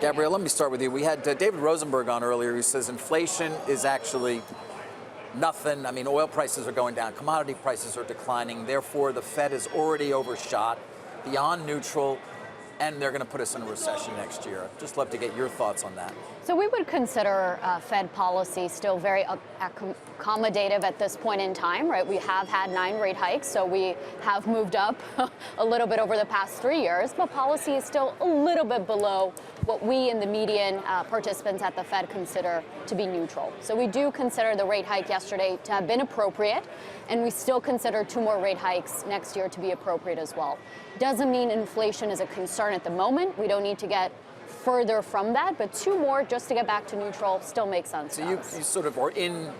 Gabriela, let me start with you. We had David Rosenberg on earlier who says inflation is actually nothing. I mean, oil prices are going down, commodity prices are declining. Therefore, the Fed is already overshot, beyond neutral, and they're going to put us in a recession next year. Just love to get your thoughts on that. So we would consider Fed policy still very accommodative at this point in time, right? We have had 9 rate hikes, so we have moved up a little bit over the past 3 years, but policy is still a little bit below what we in the median participants at the Fed consider to be neutral. So we do consider the rate hike yesterday to have been appropriate, and we still consider 2 more rate hikes next year to be appropriate as well. Doesn't mean inflation is a concern at the moment. We don't need to get further from that, but 2 more just to get back to neutral still makes sense. So you sort of are in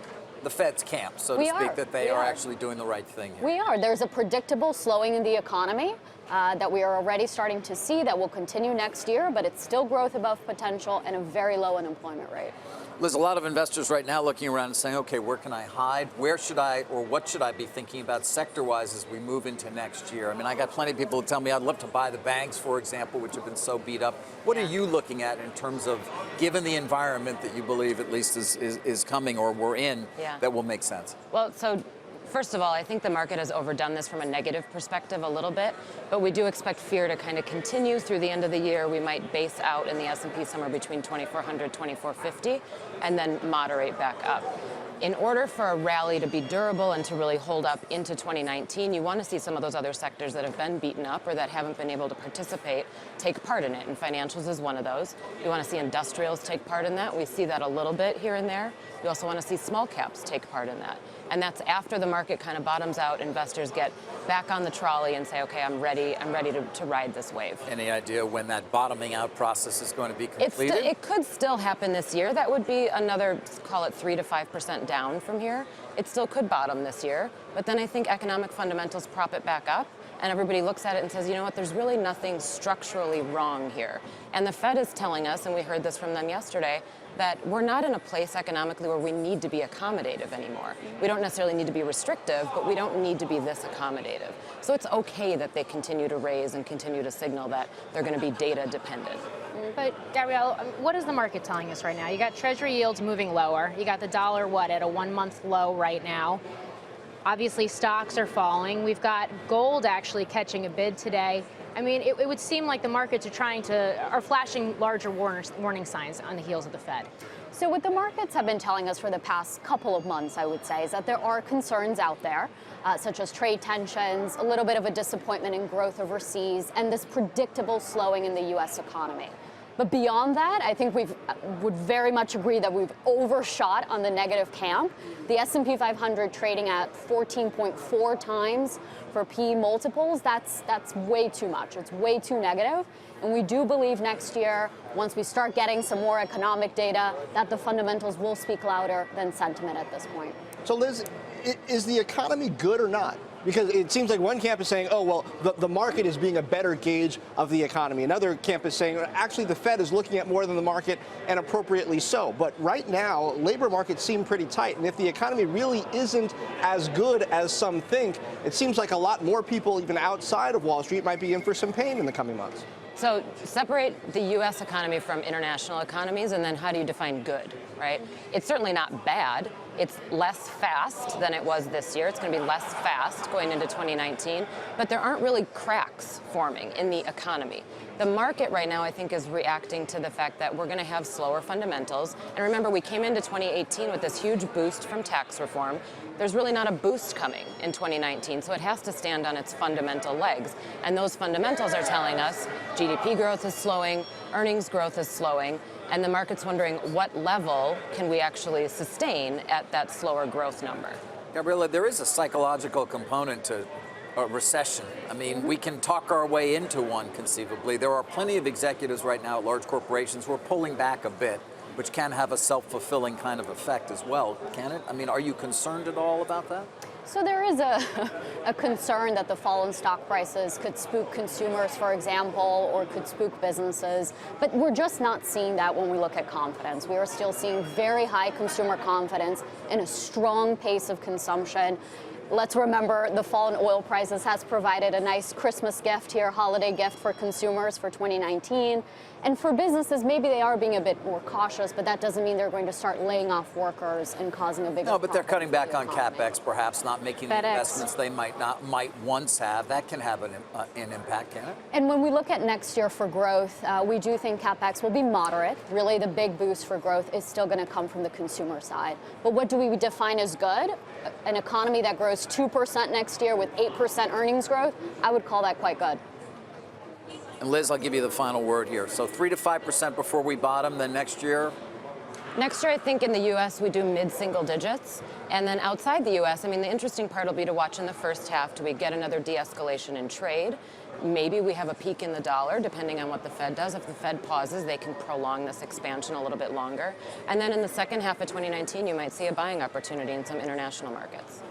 the Fed's camp, so to speak, that they are actually doing the right thing here. We are. There's a predictable slowing in the economy that we are already starting to see that will continue next year, but it's still growth above potential and a very low unemployment rate. There's a lot of investors right now looking around and saying, okay, where can I hide? Where should I, or what should I be thinking about sector-wise as we move into next year? I mean, I got plenty of people who tell me I'd love to buy the banks, for example, which have been so beat up. What are you looking at in terms of, given the environment that you believe at least is coming or we're in, that will make sense? Well, so first of all, I think the market has overdone this from a negative perspective a little bit, but we do expect fear to kind of continue through the end of the year. We might base out in the S&P somewhere between 2,400, 2,450, and then moderate back up. In order for a rally to be durable and to really hold up into 2019, you want to see some of those other sectors that have been beaten up or that haven't been able to participate take part in it, and financials is one of those. You want to see industrials take part in that. We see that a little bit here and there. You also want to see small caps take part in that. And that's after the market kind of bottoms out, investors get back on the trolley and say, okay, I'm ready to ride this wave. Any idea when that bottoming out process is going to be completed? It could still happen this year. That would be another, call it 3 to 5% down from here. It still could bottom this year, but then I think economic fundamentals prop it back up, and everybody looks at it and says, you know what, there's really nothing structurally wrong here. And the Fed is telling us, and we heard this from them yesterday, that we're not in a place economically where we need to be accommodative anymore. We don't necessarily need to be restrictive, but we don't need to be this accommodative. So it's okay that they continue to raise and continue to signal that they're going to be data dependent. But Gabrielle, what is the market telling us right now? You got Treasury yields moving lower. You got the dollar, at a 1-month low right now. Obviously, stocks are falling. We've got gold actually catching a bid today. I mean, it would seem like the markets are flashing larger warning signs on the heels of the Fed. So what the markets have been telling us for the past couple of months, I would say, is that there are concerns out there, such as trade tensions, a little bit of a disappointment in growth overseas, and this predictable slowing in the U.S. economy. But beyond that, I think we would very much agree that we've overshot on the negative camp. The S&P 500 trading at 14.4 times for P multiples. That's way too much. It's way too negative. And we do believe next year, once we start getting some more economic data, that the fundamentals will speak louder than sentiment at this point. So Liz, is the economy good or not? Because it seems like one camp is saying, oh, well, the market is being a better gauge of the economy. Another camp is saying, actually, the Fed is looking at more than the market, and appropriately so. But right now, labor markets seem pretty tight. And if the economy really isn't as good as some think, it seems like a lot more people, even outside of Wall Street, might be in for some pain in the coming months. So separate the U.S. economy from international economies, and then how do you define good, right? It's certainly not bad. It's less fast than it was this year. It's going to be less fast going into 2019, but there aren't really cracks forming in the economy. The market right now, I think, is reacting to the fact that we're going to have slower fundamentals. And remember, we came into 2018 with this huge boost from tax reform. There's really not a boost coming in 2019, so it has to stand on its fundamental legs. And those fundamentals are telling us GDP growth is slowing, earnings growth is slowing, and the market's wondering what level can we actually sustain at that slower growth number. Gabriela, there is a psychological component to a recession. I mean, we can talk our way into one conceivably. There are plenty of executives right now at large corporations who are pulling back a bit, which can have a self-fulfilling kind of effect as well, can it? I mean, are you concerned at all about that? So there is a concern that the fall in stock prices could spook consumers, for example, or could spook businesses. But we're just not seeing that when we look at confidence. We are still seeing very high consumer confidence and a strong pace of consumption. let's remember the fall in oil prices has provided a nice Christmas gift here, holiday gift for consumers for 2019. And for businesses, maybe they are being a bit more cautious, but that doesn't mean they're going to start laying off workers and causing a bigger No, but they're cutting problem back for the on economy. CapEx, perhaps not making the FedEx. investments they might once have. That can have an impact, can it? And when we look at next year for growth, we do think CapEx will be moderate. Really, the big boost for growth is still going to come from the consumer side. But what do we define as good? An economy that grows 2% next year with 8% earnings growth, I would call that quite good. And Liz, I'll give you the final word here. So 3 to 5% before we bottom, then next year? Next year, I think in the U.S. we do mid-single digits. And then outside the U.S., I mean, the interesting part will be to watch in the first half. Do we get another de-escalation in trade? Maybe we have a peak in the dollar, depending on what the Fed does. If the Fed pauses, they can prolong this expansion a little bit longer. And then in the second half of 2019, you might see a buying opportunity in some international markets.